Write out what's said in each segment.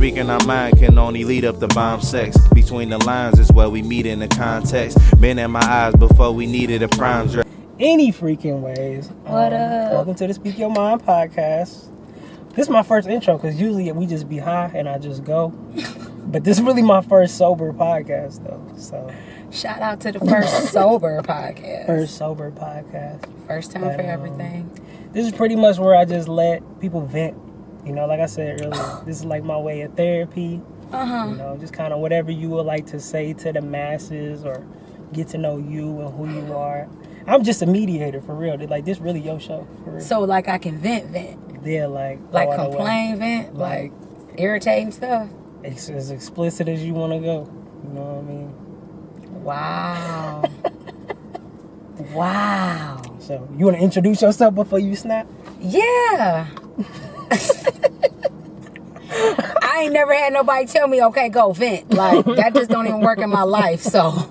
speaking our mind can only lead up to bomb sex. Between the lines is where we meet in the context. Been in my eyes before we needed a prime dress. Any freaking ways. What up? Welcome to the Speak Your Mind podcast. This is my first intro because usually we just be high and I just go. But this is really my first sober podcast though. So shout out to the first sober podcast. First sober podcast. First time for everything. This is pretty much where I just let people vent. You know, like I said earlier, this is like my way of therapy. You know, just kind of whatever you would like to say to the masses or get to know you and who you are. I'm just a mediator for real. Like, this really your show for real. So, like, I can vent. Yeah, like complain, vent, like irritating stuff. It's as explicit as you want to go. You know what I mean? Wow. Wow. So, you want to introduce yourself before you snap? Yeah. I ain't never had nobody tell me, okay, go vent. Like, that just don't even work in my life. So,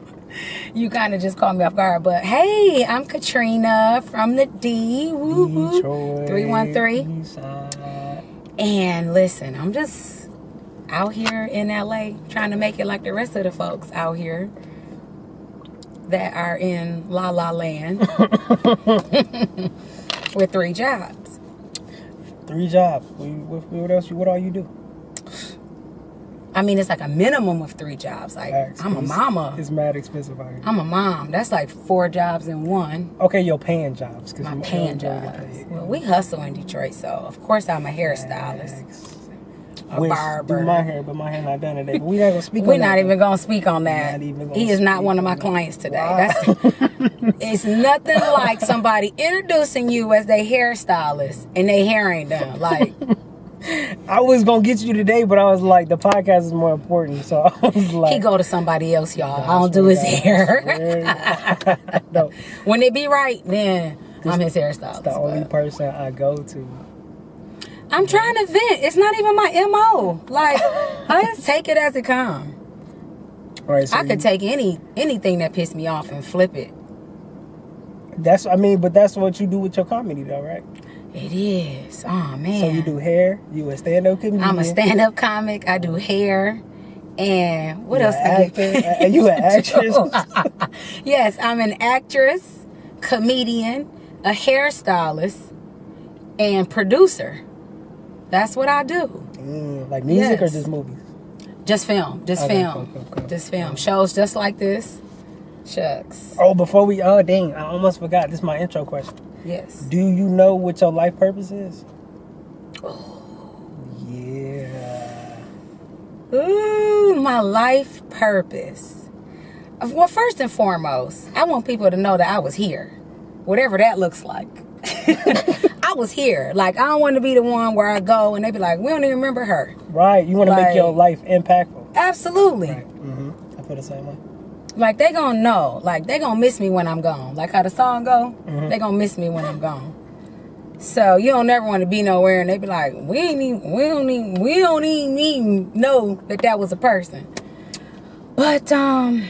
you kind of just caught me off guard. But, hey, I'm Katrina from the D. Detroit. 313. Eastside. And listen, I'm just out here in LA trying to make it like the rest of the folks out here that are in La La Land with 3 jobs. 3 jobs. What else? What all you do? I mean, it's like a minimum of 3 jobs. Like, I'm a mama. It's mad expensive out here. I'm a mom. That's like 4 jobs in one. Okay, your paying jobs. My paying jobs. Well, we hustle in Detroit, so of course I'm a hairstylist. A barber. Do my hair, but my hair not done today. But we're not gonna speak on that. We're not even gonna speak on that. He is not one of my clients today. Wow. It's nothing like somebody introducing you as their hairstylist and their hair ain't done. Like, I was gonna get you today, but I was like, the podcast is more important. So I was like, he go to somebody else, y'all. I don't do his hair. No. When it be right, then I'm his hairstylist. It's the only person I go to. I'm trying to vent. It's not even my MO. Like, I just take it as it comes. Right, so I could take anything that pissed me off and flip it. But that's what you do with your comedy, though, right? It is. Oh, man. So you do hair. You a stand-up comedian. I'm a stand-up comic. I do hair. And what else? Are you an actress? Yes, I'm an actress, comedian, a hairstylist, and producer. That's what I do. Like music or just movies? Just film. Just film. Okay. Just film. Shows just like this. Shucks. Oh, before we... Oh, dang. I almost forgot. This is my intro question. Yes. Do you know what your life purpose is? Oh. Yeah. Ooh, my life purpose. Well, first and foremost, I want people to know that I was here. Whatever that looks like. I was here. Like, I don't want to be the one where I go and they be like, we don't even remember her. Right. You want to make your life impactful. Absolutely. Right. I feel the same way. Like, they gonna know. Like, they gonna miss me when I'm gone. Like how the song go, they gonna miss me when I'm gone. So you don't never want to be nowhere and they be like, we don't even know that was a person. But to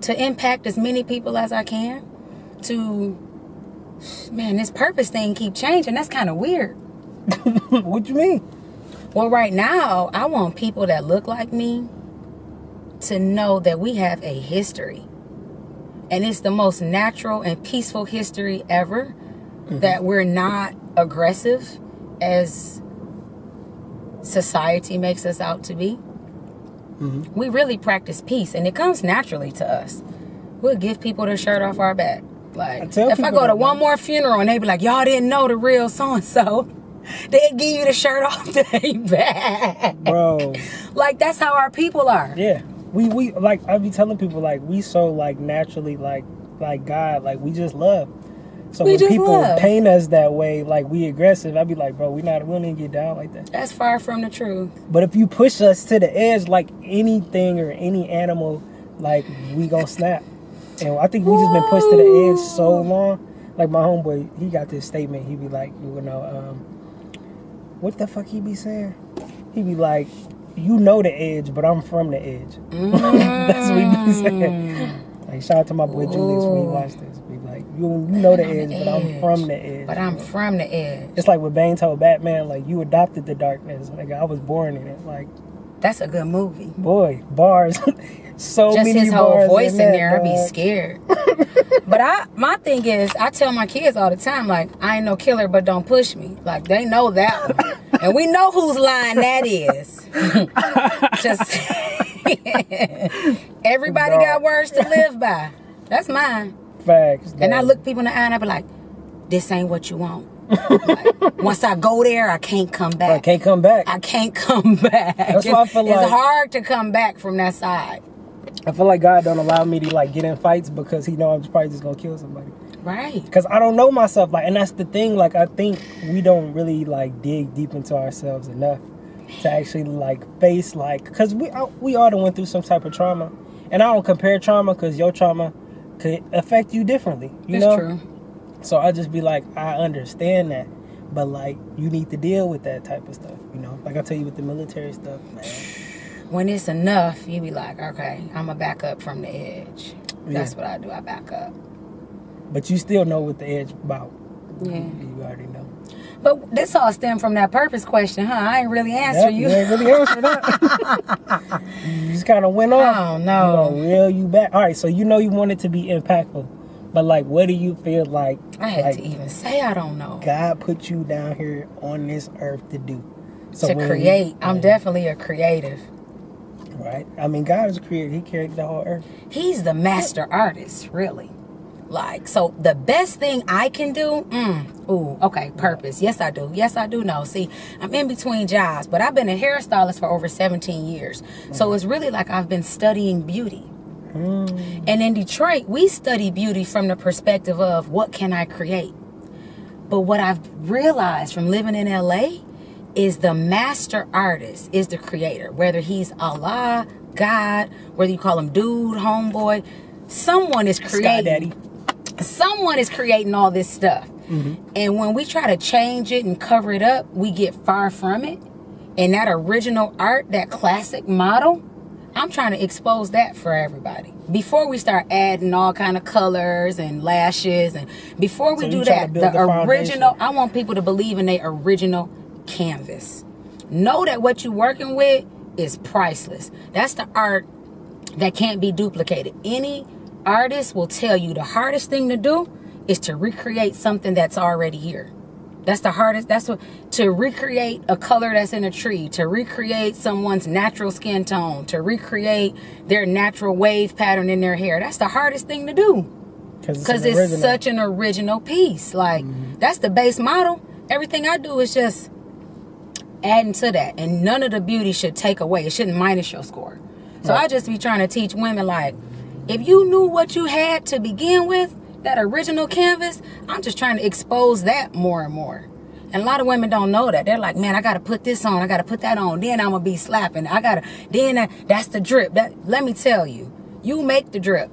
impact as many people as I can, this purpose thing keep changing. That's kind of weird. What you mean? Well, right now, I want people that look like me to know that we have a history. And it's the most natural and peaceful history ever. That we're not aggressive as society makes us out to be. We really practice peace, and it comes naturally to us. We'll give people the shirt off our back. Like, if I go to one more funeral and they be like, y'all didn't know the real so-and-so, they'll give you the shirt off their back. Bro. Like, that's how our people are. Yeah. We like, I be telling people, like, we so, like, naturally, like God, like, we just love. So when people paint us that way, like, we aggressive, I be like, bro, we don't even get down like that. That's far from the truth. But if you push us to the edge, like anything or any animal, like, we gonna snap. And I think we just been pushed to the edge so long. Like, my homeboy, he got this statement. He be like, what the fuck he be saying? He be like, you know the edge, but I'm from the edge. That's what he be saying. Like, shout out to my boy Julius when he watched this. Be like, you know the edge, but I'm from the edge. But I'm from the edge. It's like what Bane told Batman, like, you adopted the darkness. Like, I was born in it. Like, That's a good movie. Boy, bars. So Just many his whole bars voice in that, there, I'd be dog. scared. But my thing is, I tell my kids all the time, like, I ain't no killer, but don't push me. Like, they know that one. And we know whose line that is. Just everybody got words to live by. That's mine. Facts. And I dog. look people in the eye and I be like, this ain't what you want. Like, once I go there, I can't come back. I can't come back. I can't come back. That's why I feel like it's hard to come back from that side. I feel like God don't allow me to like get in fights because He know I'm probably just gonna kill somebody. Right. Because I don't know myself, like, and that's the thing. Like, I think we don't really like dig deep into ourselves enough to actually like face like, because we all done went through some type of trauma, and I don't compare trauma because your trauma could affect you differently. You know? True. So I just be like, I understand that, but like, you need to deal with that type of stuff. You know, like I tell you with the military stuff, man. When it's enough, you be like, okay, I'm going to back up from the edge. That's what I do. I back up. But you still know what the edge about. Yeah. You already know. But this all stemmed from that purpose question, huh? I ain't really answer you. You ain't really answer that. You just kind of went off. Oh, no. You know, reel you back. All right, so you know you want it to be impactful. But like, what do you feel like? I had like, to even say I don't know. God put you down here on this earth to do. So To create. I'm definitely a creative. Right? I mean, God is a creator. He created the whole earth. He's the master artist, really. Like, so the best thing I can do, purpose. Yes, I do. Yes, I do know. See, I'm in between jobs, but I've been a hairstylist for over 17 years. So it's really like I've been studying beauty. And in Detroit, we study beauty from the perspective of what can I create? But what I've realized from living in LA is the master artist is the creator. Whether he's Allah, God, whether you call him dude, homeboy, someone is creating. Daddy. Someone is creating all this stuff. And when we try to change it and cover it up, we get far from it. And that original art, that classic model, I'm trying to expose that for everybody. Before we start adding all kind of colors and lashes, and before we do that, the original, I want people to believe in their original canvas. Know that what you're working with is priceless. That's the art that can't be duplicated. Any artist will tell you the hardest thing to do is to recreate something that's already here. That's the hardest. That's what, to recreate a color that's in a tree, to recreate someone's natural skin tone, to recreate their natural wave pattern in their hair. That's the hardest thing to do. Because it's such an original piece. Like, that's the base model. Everything I do is just adding to that. And none of the beauty should take away. It shouldn't minus your score. So I just be trying to teach women, like, if you knew what you had to begin with, that original canvas, I'm just trying to expose that more and more. And a lot of women don't know that. They're like, man, I got to put this on. I got to put that on. Then I'm going to be slapping. That's the drip. Let me tell you, you make the drip.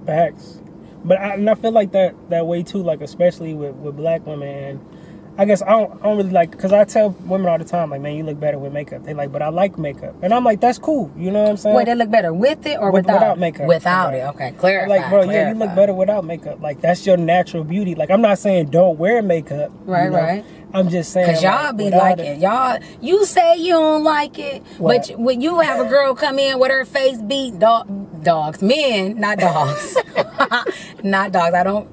Facts. But I feel like that way too, like especially with black women. And I guess I don't really like, because I tell women all the time, like, man, you look better with makeup. They like, but I like makeup. And I'm like, that's cool. You know what I'm saying? Wait, they look better with it or without makeup? Without it. Okay, clarify. Like, bro, yeah, you look better without makeup. Like, that's your natural beauty. Like, I'm not saying don't wear makeup. Right, you know? I'm I'm just saying. Because y'all be like it. Y'all, you say you don't like it, but when you have a girl come in with her face beat, dogs, men, not dogs. Not dogs.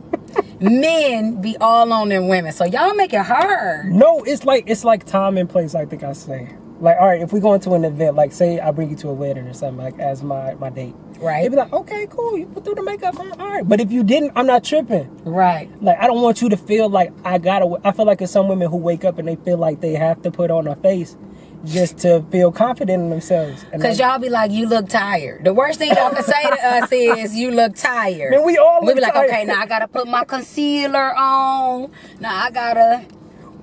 Men be all on them women. So y'all make it hard. No, it's like time and place, I think I say. Like, all right, if we go into an event, like say I bring you to a wedding or something, like as my date. Right. They'd be like, okay, cool, you put through the makeup, all right. But if you didn't, I'm not tripping. Right. Like, I don't want you to feel like I feel like it's some women who wake up and they feel like they have to put on a face just to feel confident in themselves. Because y'all be like, you look tired. The worst thing y'all can say to us is, you look tired. Man, we all look be like, tired. okay, now I got to put my concealer on. Now I got to...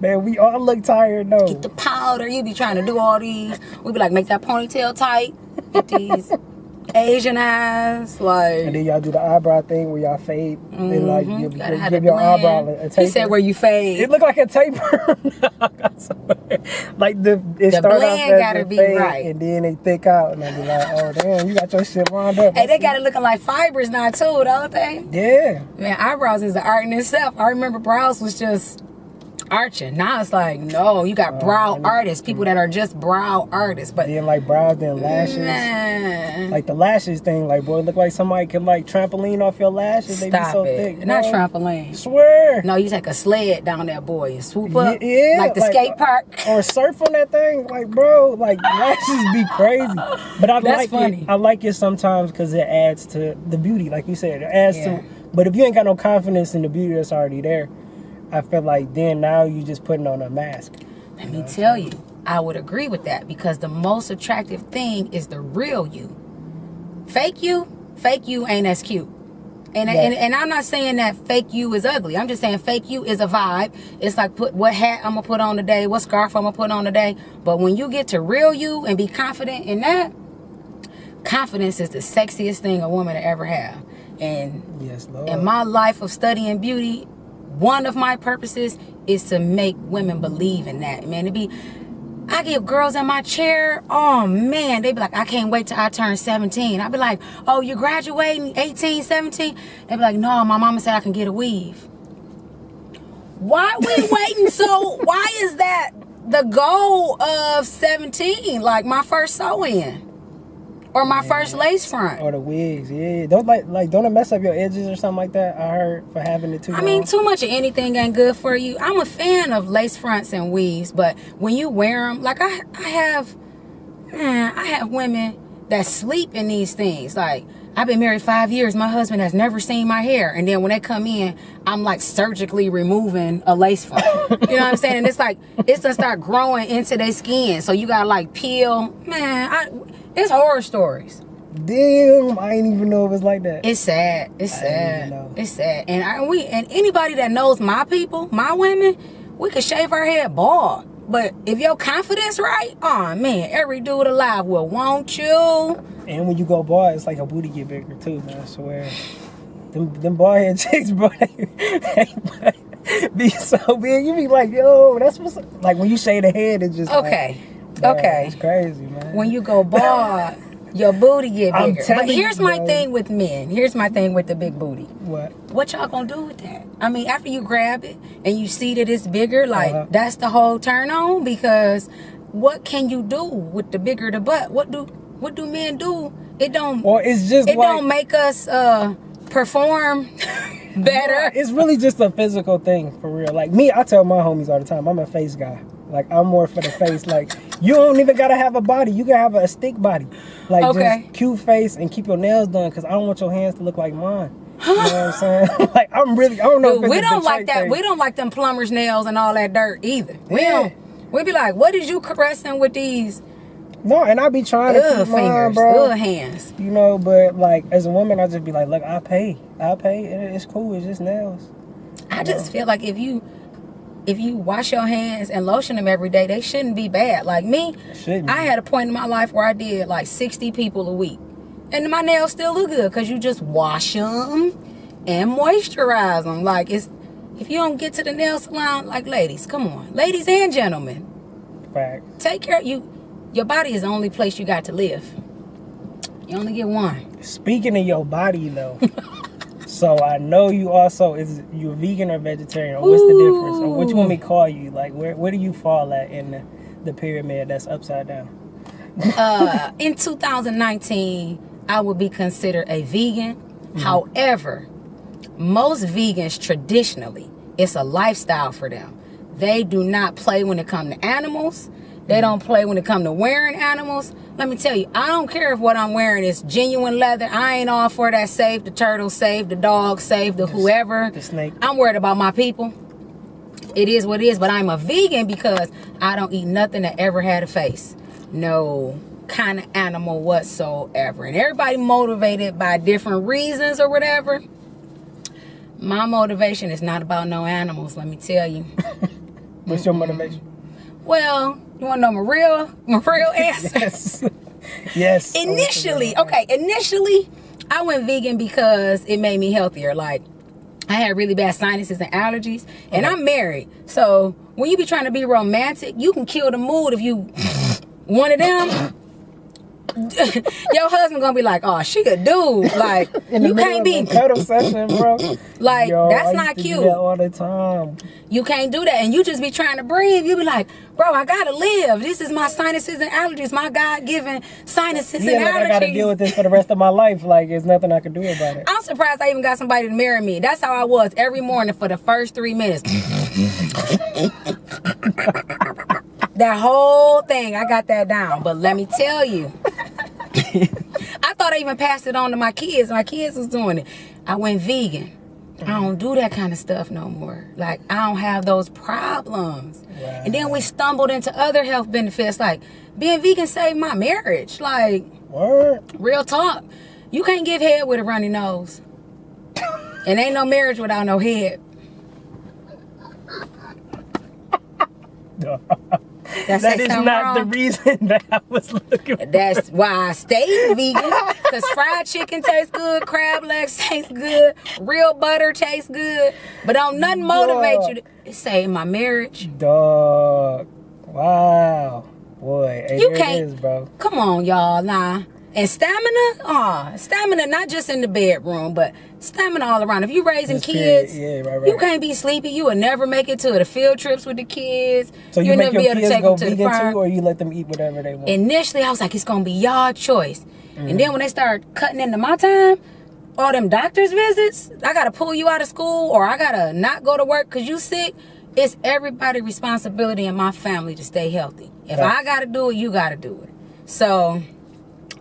Man, we all look tired, though. Get the powder. You be trying to do all these. We be like, make that ponytail tight. Get these Asian eyes. Like, and then y'all do the eyebrow thing where y'all fade. And like, give your eyebrow a taper. He said where you fade. It look like a taper. Like the blend gotta be fade, right. And then they thick out. And I be like, oh, damn, you got your shit wound up. Hey, they got it looking like fibers now, too, don't they? Yeah. Man, eyebrows is the art in itself. I remember brows was just arching. Now it's like, no, you got brow artists, people that are just brow artists. But then like brows, then lashes. Man. Like the lashes thing, like boy, look like somebody could like trampoline off your lashes. They be so thick. Bro. Not trampoline. Swear. No, you take a sled down there, boy, and swoop up. Yeah, like the skate park. Or surf on that thing. Like, bro, like lashes be crazy. But I That's like funny. it. I like it sometimes because it adds to the beauty, like you said. It adds to. But if you ain't got no confidence in the beauty that's already there, I feel like then now you just putting on a mask. Let me tell you, I would agree with that because the most attractive thing is the real you. Fake you ain't as cute. And I'm not saying that fake you is ugly. I'm just saying fake you is a vibe. It's like what hat I'm gonna put on today, what scarf I'm gonna put on today. But when you get to real you and be confident in that, confidence is the sexiest thing a woman to ever have. And yes, Lord. In my life of studying beauty, one of my purposes is to make women believe in that. Man, I get girls in my chair, oh man, they be like, I can't wait till I turn 17. I be like, oh, you're graduating 18, 17? They be like, no, my mama said I can get a weave. Why we waiting why is that the goal of 17? Like my first sew-in. Or my first lace front. Or the wigs, yeah. Don't don't it mess up your edges or something like that? I heard for having it too long. I mean, too much of anything ain't good for you. I'm a fan of lace fronts and weaves, but when you wear them, like I have women that sleep in these things. Like I've been married 5 years. My husband has never seen my hair, and then when they come in, I'm like surgically removing a lace front. You know what I'm saying? And it's like it's gonna start growing into their skin, so you gotta like peel. Man, it's horror stories. Damn, I didn't even know it was like that. It's sad. It's sad. It's sad. And anybody that knows my people, my women, we could shave our head bald. But if your confidence right, oh man, every dude alive will want you. And when you go bald, it's like a booty get bigger too, man. I swear. Them bald head chicks, bro, they be so big. You be like, yo, that's what's like when you shave the head, it's just okay. Like, okay. It's crazy, man. When you go bald, your booty get bigger. But here's my bro. thing with men. Here's my thing with the big booty. What y'all gonna do with that? I mean, after you grab it and you see that it's bigger, like that's the whole turn on. Because what can you do with the bigger the butt? What do men do? It don't. Or it's just don't make us perform better. It's really just a physical thing for real. Like me, I tell my homies all the time, I'm a face guy. Like I'm more for the face. Like you don't even gotta have a body. You can have a stick body. Like just cute face and keep your nails done. Cause I don't want your hands to look like mine. You know what I'm saying? Like I don't know. Dude, we don't like that. Thing. We don't like them plumber's nails and all that dirt either. We be like, what is you caressing with these? No, and I be trying to keep mine, bro. Good hands. You know, but like as a woman, I just be like, look, I pay. It's cool. It's just nails. I just feel like if you wash your hands and lotion them every day, they shouldn't be bad. Like me, I had a point in my life where I did like 60 people a week. And my nails still look good because you just wash them and moisturize them. Like if you don't get to the nail salon, like ladies, come on. Ladies and gentlemen. Fact. Take care of you. Your body is the only place you got to live. You only get one. Speaking of your body though. So I know you also you a vegan or vegetarian, or what's the difference? Or what you want me to call you? Like where do you fall at in the pyramid that's upside down? In 2019, I would be considered a vegan. Mm-hmm. However, most vegans traditionally, it's a lifestyle for them. They do not play when it comes to animals. They don't play when it comes to wearing animals. Let me tell you, I don't care if what I'm wearing is genuine leather. I ain't all for that save the turtle, save the dog, save the whoever. The snake. I'm worried about my people. It is what it is, but I'm a vegan because I don't eat nothing that ever had a face. No kind of animal whatsoever. And everybody motivated by different reasons or whatever. My motivation is not about no animals, let me tell you. What's your motivation? Well, you want to know my real answer? Yes. Initially, I went vegan because it made me healthier. Like, I had really bad sinuses and allergies, and I'm married. So, when you be trying to be romantic, you can kill the mood if you one of them. Your husband gonna be like, oh, she a dude. Like, you can't be pedal session, bro. like, Yo, that's I used not to cute. do that all the time. You can't do that, and you just be trying to breathe. You be like, bro, I gotta live. This is my sinuses and allergies, my God-given sinuses Yeah, and like allergies. I gotta deal with this for the rest of my life. Like, there's nothing I can do about it. I'm surprised I even got somebody to marry me. That's how I was every morning for the first 3 minutes. That whole thing, I got that down. But let me tell you, I thought I even passed it on to my kids. My kids was doing it. I went vegan. I don't do that kind of stuff no more. Like, I don't have those problems. Wow. And then we stumbled into other health benefits. Like, being vegan saved my marriage. Like, Word. real talk. You can't give head with a runny nose. And ain't no marriage without no head. That is not the reason that I was looking for. That's why I stayed vegan. Because fried chicken tastes good, crab legs taste good, real butter tastes good. But don't nothing motivate you to say my marriage. Dog. Wow. Boy. Hey, You there can't. it is, bro. Come on, y'all. Nah. And stamina? Stamina not just in the bedroom, but stamina all around. If you raising Just kids, period. Yeah, right. you can't be sleepy. You will never make it to the field trips with the kids. So you You'll make never your be able to kids take go them to the vegan park. too, or you let them eat whatever they want? Initially, I was like, it's gonna be y'all choice. And then when they start cutting into my time, all them doctor's visits, I gotta pull you out of school or I gotta not go to work because you sick. It's everybody's responsibility in my family to stay healthy. If I gotta do it, you gotta do it. So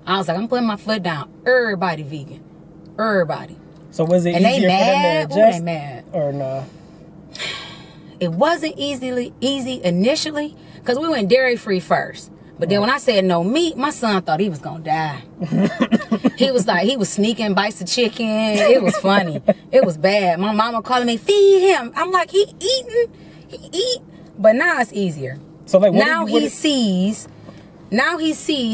I was like, I'm putting my foot down. Everybody vegan. Everybody. So was it And they easier for mad? them to Ooh, they adjust? mad. Or nah? It wasn't easy initially because we went dairy free first. But then when I said no meat, my son thought he was gonna die. He was sneaking bites of chicken. It was funny. It was bad. My mama calling me, feed him. I'm like, he eat. But now it's easier. So like Now he sees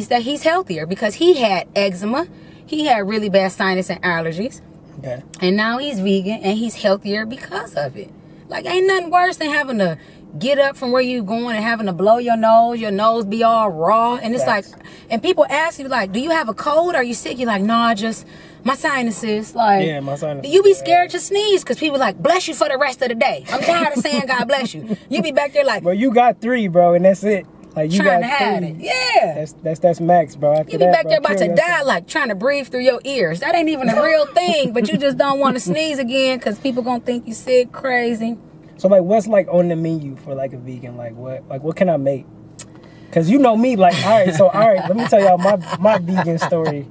that he's healthier because he had eczema. He had really bad sinus and allergies. Okay. And now he's vegan and he's healthier because of it. Like, ain't nothing worse than having to get up from where you going and having to blow your nose be all raw. And it's Facts. like, and people ask you, like, do you have a cold? Are you sick? You're like, no, just my sinuses. Like, Yeah, my sinuses. you be scared to sneeze because people like, bless you for the rest of the day. I'm tired of saying God bless you. You be back there like, Bro, you got 3, bro, and that's it. Like you trying got to hide 3. it. Yeah. That's max, bro. After You be that, back bro, there about kill to yourself. die, like trying to breathe through your ears. That ain't even a real thing, but you just don't want to sneeze again because people gonna think you sick, crazy. So like, what's like on the menu for like a vegan? Like what can I make? Cause you know me, like all right. Let me tell y'all my vegan story.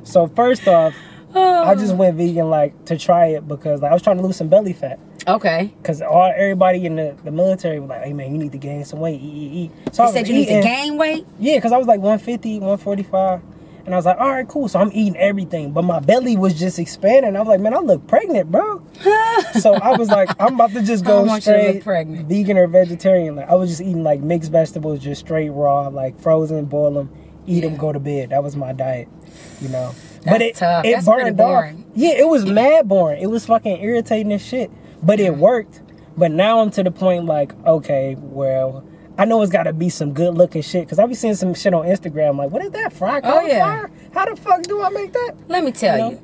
So first off, I just went vegan like to try it because like I was trying to lose some belly fat. Okay. Cause everybody in the military was like, hey man, you need to gain some weight, eat. So You said you need to gain weight? Yeah, cause I was like 150, 145. And I was like, all right, cool. So I'm eating everything. But my belly was just expanding. I was like, man, I look pregnant, bro. So I was like, I'm about to just go straight vegan or vegetarian. Like I was just eating like mixed vegetables, just straight raw, like frozen, boil them, eat them, go to bed. That was my diet, you know. But it That's burned off. Yeah, it was mad boring. It was fucking irritating as shit. But it worked. But now I'm to the point like, okay, well, I know it's got to be some good looking shit because I be seeing some shit on Instagram like, what is that, fried cauliflower? How the fuck do I make that? Let me tell you,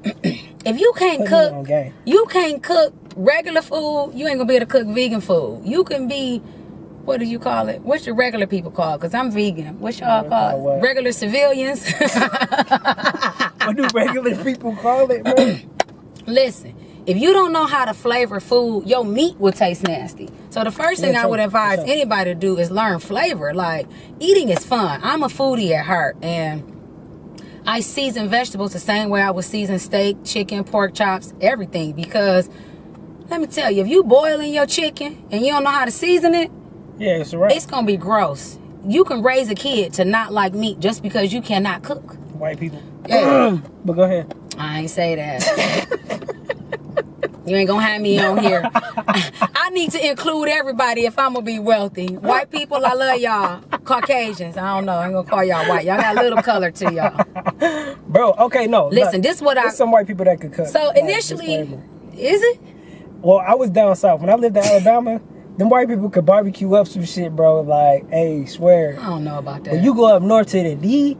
if you can't cook, you can't cook regular food, you ain't gonna be able to cook vegan food. You can be, what do you call it? What's your regular people call? Because I'm vegan. What's y'all call it? Regular civilians. What do regular people call it, bro? Listen, if you don't know how to flavor food, your meat will taste nasty. So the first thing I would advise anybody to do is learn flavor. Like, eating is fun. I'm a foodie at heart, and I season vegetables the same way I would season steak, chicken, pork chops, everything. Because, let me tell you, if you boiling your chicken and you don't know how to season it, yeah, it's right. It's going to be gross. You can raise a kid to not like meat just because you cannot cook. White people. Yeah. But go ahead. I ain't say that. You ain't gonna have me on here. I need to include everybody if I'm gonna be wealthy. White people, I love y'all. Caucasians, I don't know. I ain't gonna call y'all white. Y'all got a little color to y'all. Bro, okay, no. Listen, this is what there's some white people that could cook. So initially, is it? Well, I was down south. When I lived in Alabama, them white people could barbecue up some shit, bro. Like, hey, swear. I don't know about that. When you go up north to the D,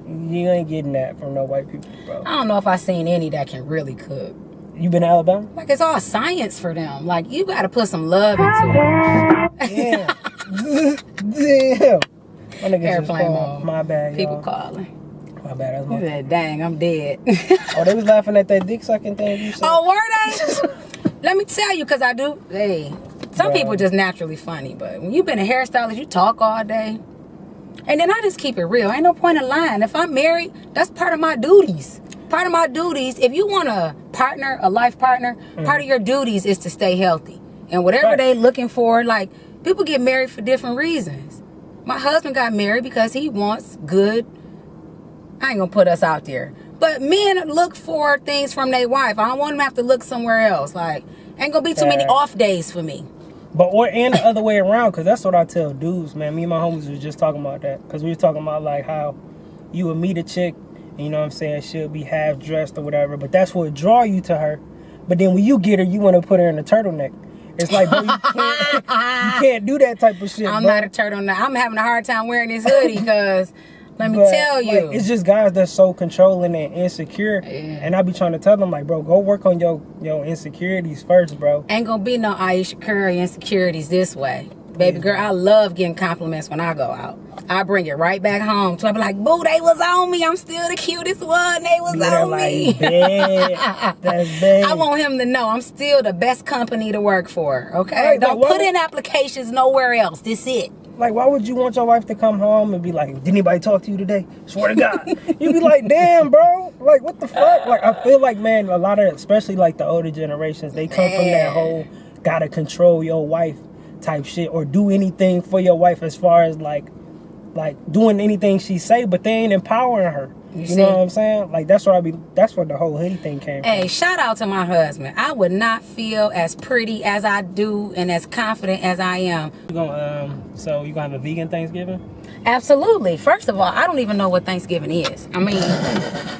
You ain't getting that from no white people, bro. I don't know if I seen any that can really cook. You been to Alabama? Like, it's all science for them. Like, you got to put some love into it. Damn. Damn. My nigga just Airplane called. mode. My bad, People y'all. calling. My bad. That's He my said, dang, I'm dead. Oh, they was laughing at that dick sucking thing you said. Oh, were they? Let me tell you, because I do. Hey, some Bro. people just naturally funny, but when you've been a hairstylist, you talk all day. And then I just keep it real. Ain't no point in lying. If I'm married, that's part of my duties. Part of my duties, if you want a partner, a life partner, part of your duties is to stay healthy. And whatever they looking for, like, people get married for different reasons. My husband got married because he wants good. I ain't gonna put us out there. But men look for things from their wife. I don't want them to have to look somewhere else. Like, ain't gonna be too many off days for me. But and the other way around, because that's what I tell dudes, man. Me and my homies was just talking about that. Because we was talking about, like, how you would meet a chick, and, you know what I'm saying, she'll be half dressed or whatever. But that's what draw you to her. But then when you get her, you want to put her in a turtleneck. It's like, bro, you can't do that type of shit, I'm bro. not a turtleneck. I'm having a hard time wearing this hoodie because, let me tell you. Like, it's just guys that's so controlling and insecure. Yeah. And I be trying to tell them, like, bro, go work on your insecurities first, bro. Ain't gonna be no Aisha Curry insecurities this way. Baby girl, I love getting compliments when I go out. I bring it right back home. So I be like, boo, they was on me. I'm still the cutest one. They was on me. Bad. That's bad. I want him to know I'm still the best company to work for, okay? Right, Don't but put in applications nowhere else. This it. Like, why would you want your wife to come home and be like, did anybody talk to you today? Swear to God. You be like, damn, bro. Like, what the fuck? Like, I feel like, man, a lot of, especially like the older generations, they come from that whole gotta control your wife type shit, or do anything for your wife as far as like doing anything she say, but they ain't empowering her. You know what I'm saying? Like, that's what the whole hoodie thing came from. Hey, shout out to my husband. I would not feel as pretty as I do and as confident as I am. So you gonna have a vegan Thanksgiving? Absolutely. First of all, I don't even know what Thanksgiving is. I mean,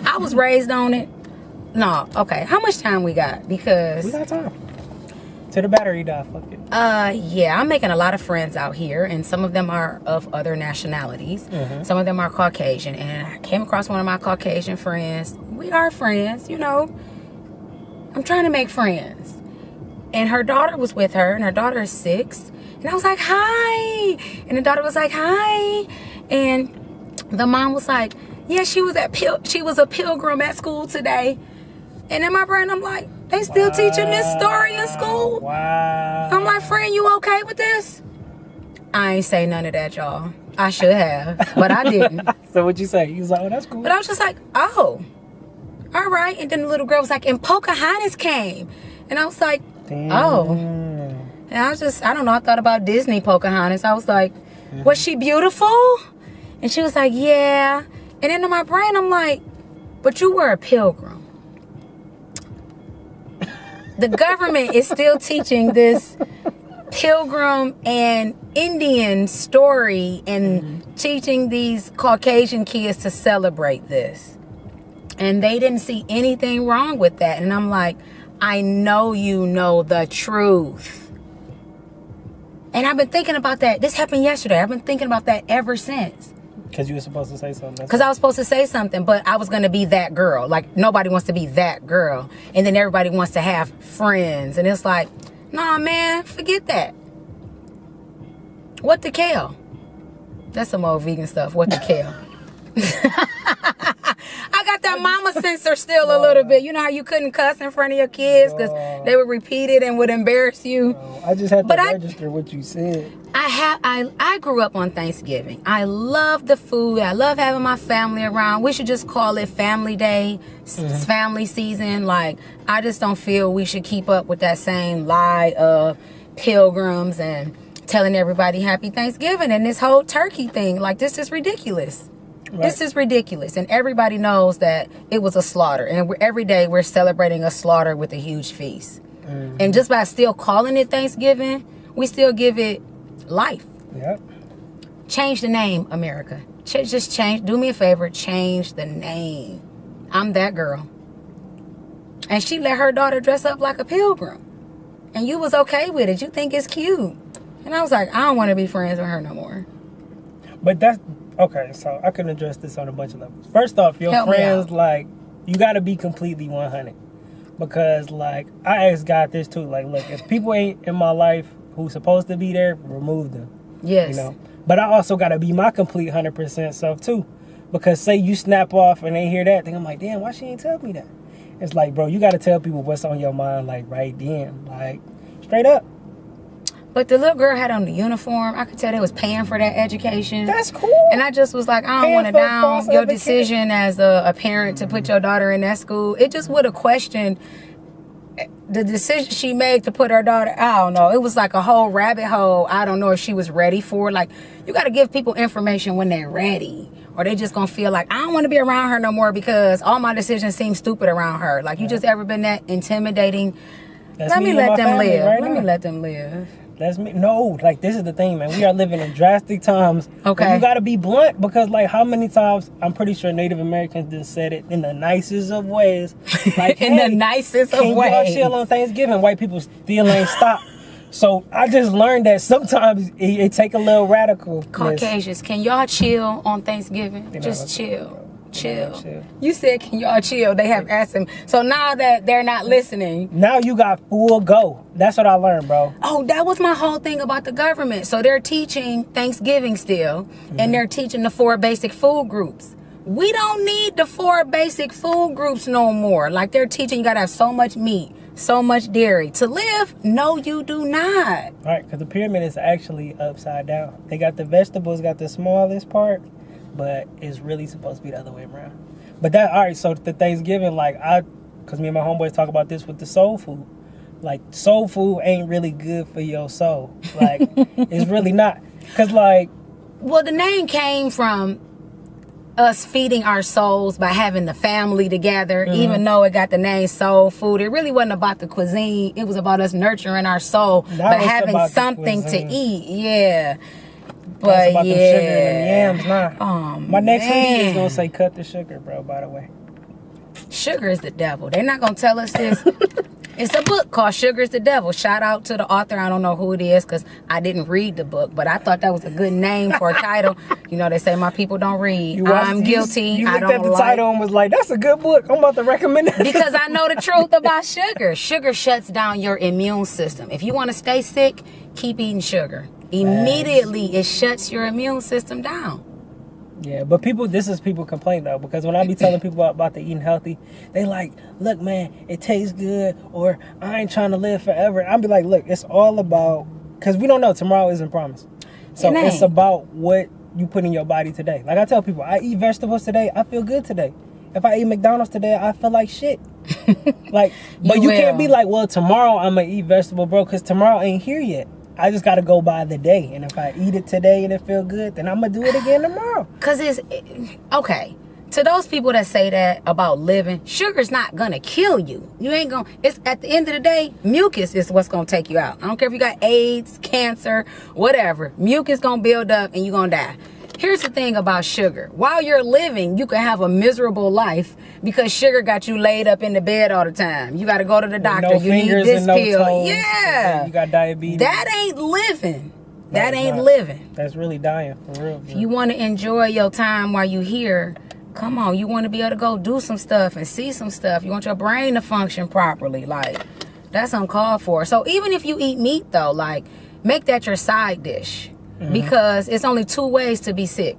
I was raised on it. No, okay. How much time we got? Because We got time. Till the battery die, fuck it. yeah, I'm making a lot of friends out here, and some of them are of other nationalities. Some of them are Caucasian, and I came across one of my Caucasian friends. We are friends, you know. I'm trying to make friends. And her daughter was with her, and her daughter is 6. And I was like, hi. And the daughter was like, hi. And the mom was like, yeah, she was a pilgrim at school today. And in my brain, I'm like, they still teaching this story in school? Wow. I'm like, friend, you okay with this? I ain't say none of that, y'all. I should have, but I didn't. So what'd you say? He was like, oh, that's cool. But I was just like, oh, all right. And then the little girl was like, and Pocahontas came. And I was like, Damn. oh. And I don't know, I thought about Disney Pocahontas. I was like, was she beautiful? And she was like, yeah. And then in my brain, I'm like, but you were a pilgrim. The government is still teaching this pilgrim and Indian story and teaching these Caucasian kids to celebrate this. And they didn't see anything wrong with that. And I'm like, I know you know the truth. And I've been thinking about that. This happened yesterday. I've been thinking about that ever since. Because you were supposed to say something. Because I was supposed to say something, but I was going to be that girl. Like, nobody wants to be that girl. And then everybody wants to have friends. And it's like, nah, man, forget that. What the kale? That's some old vegan stuff. What the kale? I got that mama censor still a little bit. You know how you couldn't cuss in front of your kids because they would repeat it and would embarrass you? I just had to register what you said. I grew up on Thanksgiving. I love the food. I love having my family around. We should just call it Family Day, family season. Like, I just don't feel we should keep up with that same lie of pilgrims and telling everybody Happy Thanksgiving and this whole turkey thing. Like, this is ridiculous. Right. This is ridiculous. And everybody knows that it was a slaughter. And every day we're celebrating a slaughter with a huge feast. And just by still calling it Thanksgiving, we still give it life. Yep. Change the name, America. Just change. Do me a favor. Change the name. I'm that girl. And she let her daughter dress up like a pilgrim. And you was okay with it. You think it's cute. And I was like, I don't want to be friends with her no more. But that's, Okay, so I can address this on a bunch of levels. First off, your Help me friends, out. like, you got to be completely 100. Because, like, I asked God this too. Like, look, if people ain't in my life who's supposed to be there, remove them. Yes. You know? But I also got to be my complete 100% self too. Because say you snap off and they hear that, then I'm like, damn, why she ain't tell me that? It's like, bro, you got to tell people what's on your mind, like, right then. Like, straight up. But the little girl had on the uniform. I could tell they was paying for that education. That's cool. And I just was like, I don't Paying want to for down false your education. decision as a parent to put your daughter in that school. It just would have questioned the decision she made to put her daughter. I don't know. It was like a whole rabbit hole. I don't know if she was ready for it. Like, you got to give people information when they're ready. Or they just going to feel like, I don't want to be around her no more because all my decisions seem stupid around her. Like, you just ever been that intimidating? That's Let me and let my them family live. right Let me now. let them live. That's me. No, like, this is the thing, man. We are living in drastic times. Okay. And you got to be blunt because, like, how many times, I'm pretty sure Native Americans just said it in the nicest of ways. Like, In the hey, nicest of can y'all ways. chill on Thanksgiving? White people still ain't stop. So I just learned that sometimes it take a little radical. Caucasians, can y'all chill on Thanksgiving? They're not Just gonna chill. They're not Chill. gonna chill. You said, can y'all chill? They have asked him. So now that they're not listening. Now you got full go. That's what I learned, bro. Oh, that was my whole thing about the government. So they're teaching Thanksgiving still, and they're teaching the 4 basic food groups. We don't need the 4 basic food groups no more. Like, they're teaching you gotta have so much meat, so much dairy to live. No, you do not. All right, because the pyramid is actually upside down. They got the vegetables, got the smallest part, but it's really supposed to be the other way around. But that, all right, so the Thanksgiving, like, because me and my homeboys talk about this with the soul food. Like, soul food ain't really good for your soul. Like, it's really not. Because, like, Well, the name came from us feeding our souls by having the family together, even though it got the name soul food. It really wasn't about the cuisine. It was about us nurturing our soul by was having about the something to cuisine. eat. Yeah. that's But about yeah. them sugar and them yams, nah. Oh, My next video is man. going to say cut the sugar, bro, by the way. Sugar is the devil. They're not going to tell us this. It's a book called Sugar is the Devil. Shout out to the author. I don't know who it is because I didn't read the book, but I thought that was a good name for a title. You know, they say my people don't read. I'm guilty. You I looked don't at the like. title and was like, that's a good book. I'm about to recommend it. Because I know the truth about sugar. Sugar shuts down your immune system. If you want to stay sick, keep eating sugar. Immediately, it shuts your immune system down. Yeah, but this is people complain though, because when I be telling people about the eating healthy, they like, look, man, it tastes good, or I ain't trying to live forever. I'll be like, look, it's all about, because we don't know, tomorrow isn't promised. So It ain't. it's about what you put in your body today. Like I tell people, I eat vegetables today, I feel good today. If I eat McDonald's today, I feel like shit. Like, but you can't will. be like, well, tomorrow I'm gonna eat vegetable, bro, because tomorrow ain't here yet. I just gotta go by the day, and if I eat it today and it feel good, then I'm gonna do it again tomorrow. Because it's, okay, to those people that say that about living, sugar's not going to kill you. You ain't going to, it's at the end of the day, mucus is what's going to take you out. I don't care if you got AIDS, cancer, whatever. Mucus going to build up and you're going to die. Here's the thing about sugar. While you're living, you can have a miserable life because sugar got you laid up in the bed all the time. You got to go to the doctor. No You need fingers this and no pill. toes. Yeah. You got diabetes. That ain't living. That it's ain't not. living. That's really dying, for real. If you want to enjoy your time while you here, come on. You want to be able to go do some stuff and see some stuff. You want your brain to function properly. Like, that's uncalled for. So even if you eat meat, though, like, make that your side dish. Because it's only 2 ways to be sick.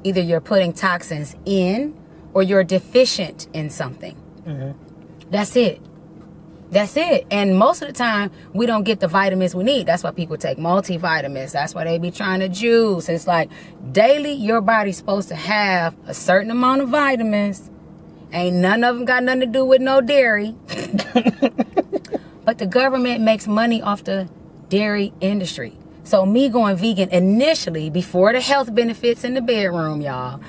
Either you're putting toxins in or you're deficient in something. That's it. That's it. And most of the time, we don't get the vitamins we need. That's why people take multivitamins. That's why they be trying to juice. It's like daily, your body's supposed to have a certain amount of vitamins. Ain't none of them got nothing to do with no dairy. But the government makes money off the dairy industry. So me going vegan initially, before the health benefits in the bedroom, y'all,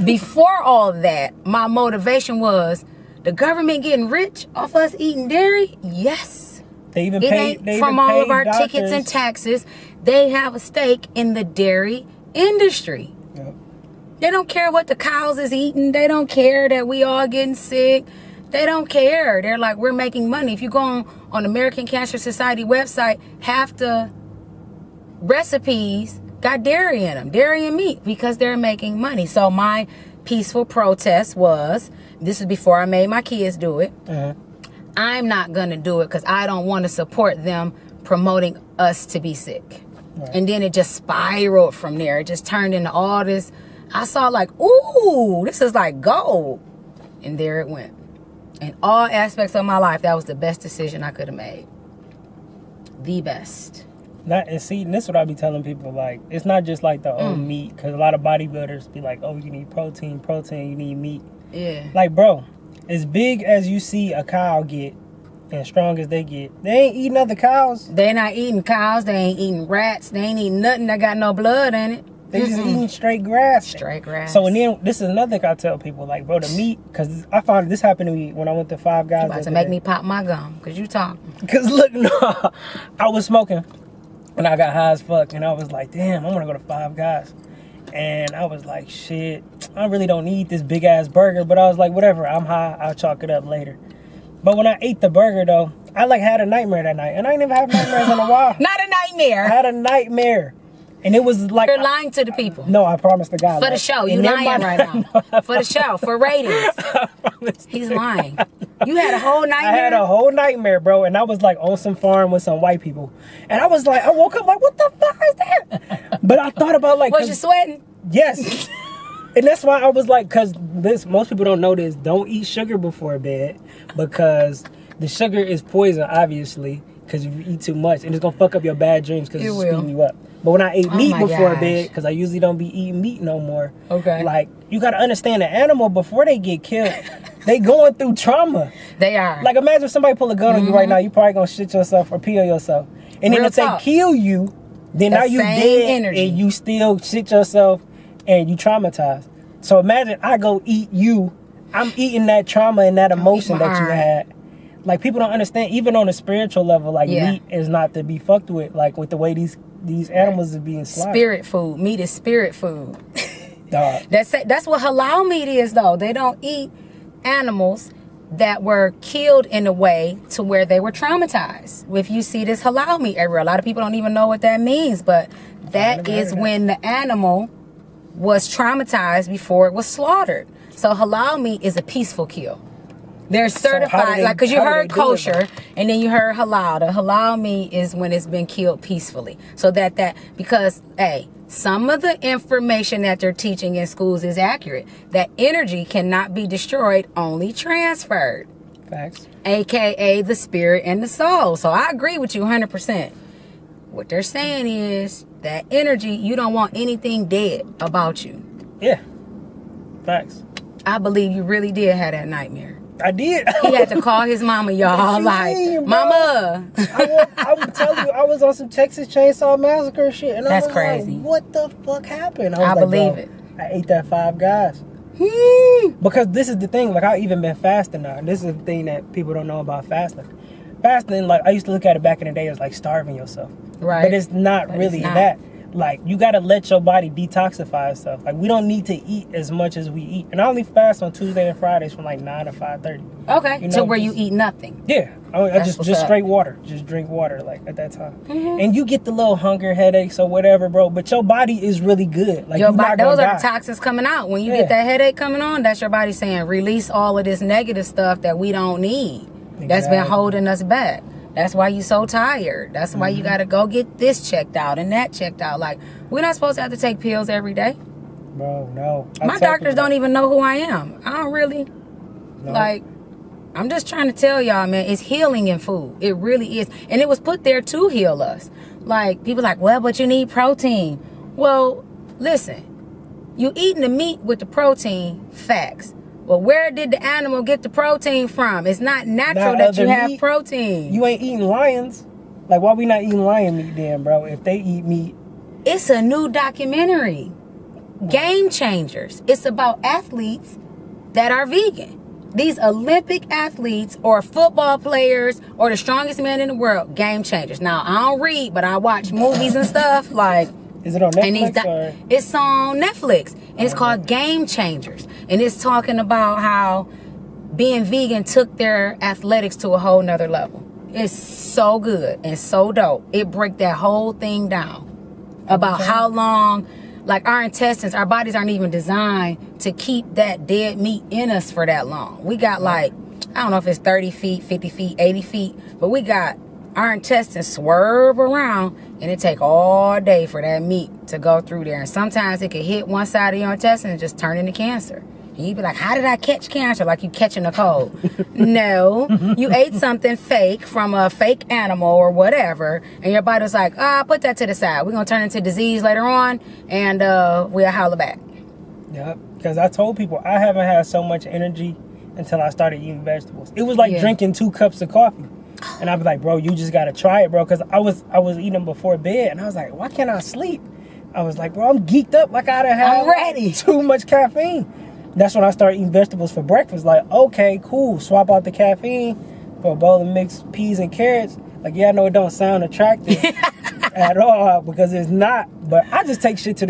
before all that, my motivation was, the government getting rich off us eating dairy? Yes. They even It pay, ain't from all of our tickets and taxes. They have a stake in the dairy industry. Yep. They don't care what the cows is eating. They don't care that we all getting sick. They don't care. They're like, we're making money. If you go on American Cancer Society website, half the recipes got dairy in them, dairy and meat, because they're making money. So my peaceful protest was, this is before I made my kids do it. I'm not going to do it because I don't want to support them promoting us to be sick. Right. And then it just spiraled from there. It just turned into all this. I saw like, ooh, this is like gold. And there it went. In all aspects of my life, that was the best decision I could have made. The best. And see, this is what I be telling people, like, it's not just like the meat, because a lot of bodybuilders be like, oh, you need protein, you need meat. Yeah. Like, bro, as big as you see a cow get, and strong as they get, they ain't eating other cows. They not eating cows, they ain't eating rats, they ain't eating nothing that got no blood in it. They just eating straight grass. Straight grass. So, and then, this is another thing I tell people, like, bro, the meat, because I found this happened to me when I went to Five Guys. You about to make me pop my gum, because you talking. Because, look, no, I was smoking, and I got high as fuck, and I was like, damn, I want to go to Five Guys. And I was like, shit, I really don't need this big-ass burger, but I was like, whatever, I'm high, I'll chalk it up later. But when I ate the burger, though, I, like, had a nightmare that night, and I ain't never had nightmares in a while. Not a nightmare. I had a nightmare. And it was like... You're lying to the people. No, I promise to God. For the show. You lying right now. For the show. For ratings. He's lying. You had a whole nightmare? I had a whole nightmare, bro. And I was like on some farm with some white people. And I was like, I woke up like, what the fuck is that? But I thought about like... Was you sweating? Yes. And that's why I was like, because most people don't know this. Don't eat sugar before bed. Because the sugar is poison, obviously. Because if you eat too much. And it's going to fuck up your bad dreams because it's speeding you up. But when I ate meat before bed, because I usually don't be eating meat no more. Okay. Like, you got to understand the animal before they get killed, they going through trauma. They are. Like, imagine if somebody pull a gun on you right now, you probably going to shit yourself or pee on yourself. And then if they kill you, then now you dead and you still shit yourself and you traumatized. So imagine I go eat you. I'm eating that trauma and that emotion that you had. Like, people don't understand, even on a spiritual level, like, meat is not to be fucked with, like, with the way these animals are being slaughtered. Spirit food. Meat is spirit food. Dog. That's what halal meat is, though. They don't eat animals that were killed in a way to where they were traumatized. If you see this halal meat everywhere, a lot of people don't even know what that means, but that is when the animal was traumatized before it was slaughtered. So halal meat is a peaceful kill. They're certified, like, because you heard kosher and then you heard halal. The halal meat is when it's been killed peacefully. So because, hey, some of the information that they're teaching in schools is accurate. That energy cannot be destroyed, only transferred. Facts. AKA the spirit and the soul. So I agree with you 100%. What they're saying is that energy, you don't want anything dead about you. Yeah. Facts. I believe you really did have that nightmare. I did. He had to call his mama, y'all. Like, Mama. I would tell you, I was on some Texas Chainsaw Massacre shit. And That's I was crazy. Like, what the fuck happened? I believe it. I ate that Five Guys. Because this is the thing. Like, I've even been fasting now. And this is the thing that people don't know about fasting. Fasting, like, I used to look at it back in the day as like starving yourself. Right. But it's not really that. Like, you got to let your body detoxify itself. Like, we don't need to eat as much as we eat. And I only fast on Tuesday and Fridays from like 9 to 5:30. Okay. You know, so where you eat nothing. Yeah. I just straight water. Just drink water, like, at that time. And you get the little hunger headaches or whatever, bro. But your body is really good. Like, your body, those are the toxins coming out. When you get that headache coming on, that's your body saying, release all of this negative stuff that we don't need. Exactly. That's been holding us back. That's why you so tired. That's why you got to go get this checked out and that checked out. Like, we're not supposed to have to take pills every day. Bro, no. My doctors don't even know who I am. I don't really. No. Like, I'm just trying to tell y'all, man, it's healing in food. It really is. And it was put there to heal us. Like, people like, well, but you need protein. Well, listen, you eating the meat with the protein, facts. Well, where did the animal get the protein from? It's not natural that you have protein. You ain't eating lions. Like, why we not eating lion meat then, bro? If they eat meat. It's a new documentary. Game Changers. It's about athletes that are vegan. These Olympic athletes or football players or the strongest man in the world. Game Changers. Now, I don't read, but I watch movies and stuff. Like, is it on Netflix? It's on Netflix. And it's called Game Changers. And it's talking about how being vegan took their athletics to a whole nother level. It's so good and so dope. It break that whole thing down. about how long, like our intestines, our bodies aren't even designed to keep that dead meat in us for that long. We got like, I don't know if it's 30 feet, 50 feet, 80 feet, but we got our intestines swerve around, and it take all day for that meat to go through there. And sometimes it could hit one side of your intestine and just turn into cancer. And you'd be like, how did I catch cancer? Like you catching a cold. No, you ate something fake from a fake animal or whatever, and your body was like, put that to the side. We're going to turn into disease later on, and we'll holler back. Yep, because I told people I haven't had so much energy until I started eating vegetables. It was like drinking 2 cups of coffee. And I'd be like, bro, you just got to try it, bro. Because I was eating before bed, and I was like, why can't I sleep? I was like, bro, I'm geeked up. Like, I done had ready. Too much caffeine. That's when I started eating vegetables for breakfast. Like, okay, cool. Swap out the caffeine for a bowl of mixed peas and carrots. Like, yeah, I know it don't sound attractive at all because it's not. But I just take shit to the